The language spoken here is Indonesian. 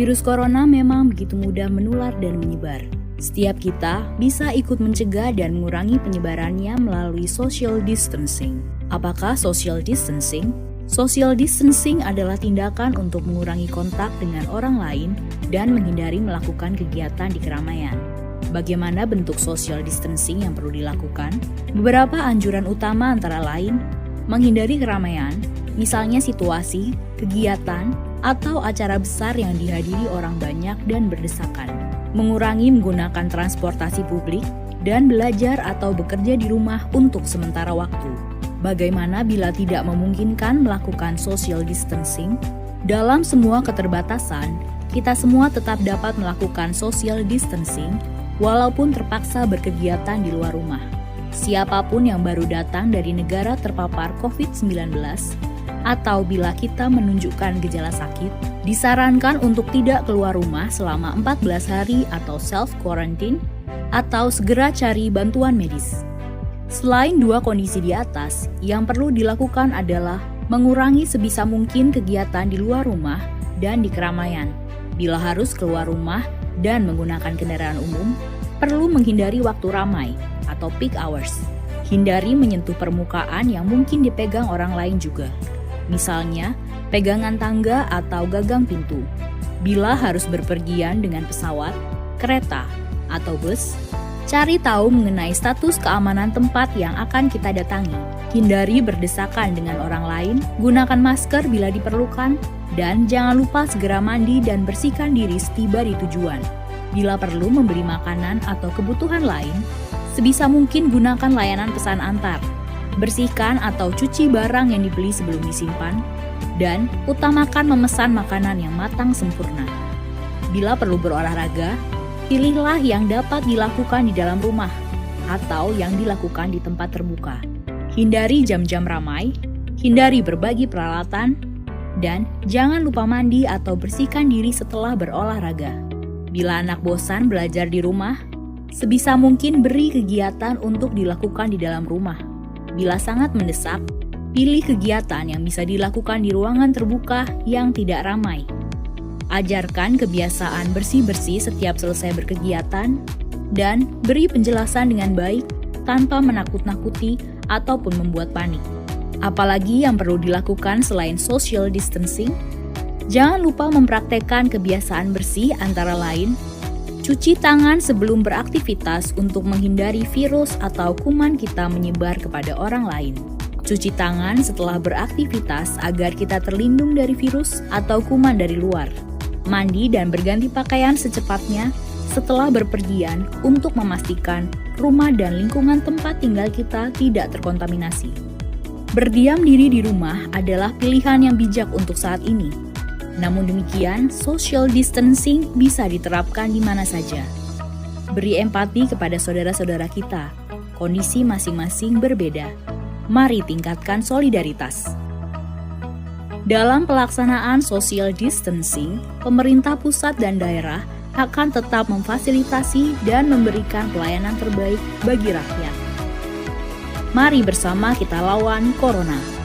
Virus corona memang begitu mudah menular dan menyebar. Setiap kita bisa ikut mencegah dan mengurangi penyebarannya melalui social distancing. Apakah social distancing? Social distancing adalah tindakan untuk mengurangi kontak dengan orang lain dan menghindari melakukan kegiatan di keramaian. Bagaimana bentuk social distancing yang perlu dilakukan? Beberapa anjuran utama antara lain, menghindari keramaian, misalnya situasi, kegiatan, atau acara besar yang dihadiri orang banyak dan berdesakan. Mengurangi menggunakan transportasi publik dan belajar atau bekerja di rumah untuk sementara waktu. Bagaimana bila tidak memungkinkan melakukan social distancing? Dalam semua keterbatasan, kita semua tetap dapat melakukan social distancing walaupun terpaksa berkegiatan di luar rumah. Siapapun yang baru datang dari negara terpapar COVID-19 atau bila kita menunjukkan gejala sakit, disarankan untuk tidak keluar rumah selama 14 hari atau self-quarantine atau segera cari bantuan medis. Selain dua kondisi di atas, yang perlu dilakukan adalah mengurangi sebisa mungkin kegiatan di luar rumah dan di keramaian. Bila harus keluar rumah dan menggunakan kendaraan umum, perlu menghindari waktu ramai atau peak hours. Hindari menyentuh permukaan yang mungkin dipegang orang lain juga. Misalnya, pegangan tangga atau gagang pintu. Bila harus berpergian dengan pesawat, kereta, atau bus, cari tahu mengenai status keamanan tempat yang akan kita datangi. Hindari berdesakan dengan orang lain, gunakan masker bila diperlukan, dan jangan lupa segera mandi dan bersihkan diri setiba di tujuan. Bila perlu membeli makanan atau kebutuhan lain, sebisa mungkin gunakan layanan pesan antar. Bersihkan atau cuci barang yang dibeli sebelum disimpan, dan utamakan memesan makanan yang matang sempurna. Bila perlu berolahraga, pilihlah yang dapat dilakukan di dalam rumah atau yang dilakukan di tempat terbuka. Hindari jam-jam ramai, hindari berbagi peralatan, dan jangan lupa mandi atau bersihkan diri setelah berolahraga. Bila anak bosan belajar di rumah, sebisa mungkin beri kegiatan untuk dilakukan di dalam rumah. Bila sangat mendesak, pilih kegiatan yang bisa dilakukan di ruangan terbuka yang tidak ramai. Ajarkan kebiasaan bersih-bersih setiap selesai berkegiatan, dan beri penjelasan dengan baik tanpa menakut-nakuti ataupun membuat panik. Apalagi yang perlu dilakukan selain social distancing? Jangan lupa mempraktekkan kebiasaan bersih antara lain, cuci tangan sebelum beraktivitas untuk menghindari virus atau kuman kita menyebar kepada orang lain. Cuci tangan setelah beraktivitas agar kita terlindung dari virus atau kuman dari luar. Mandi dan berganti pakaian secepatnya setelah berpergian untuk memastikan rumah dan lingkungan tempat tinggal kita tidak terkontaminasi. Berdiam diri di rumah adalah pilihan yang bijak untuk saat ini. Namun demikian, social distancing bisa diterapkan di mana saja. Beri empati kepada saudara-saudara kita. Kondisi masing-masing berbeda. Mari tingkatkan solidaritas. Dalam pelaksanaan social distancing, pemerintah pusat dan daerah akan tetap memfasilitasi dan memberikan pelayanan terbaik bagi rakyat. Mari bersama kita lawan corona.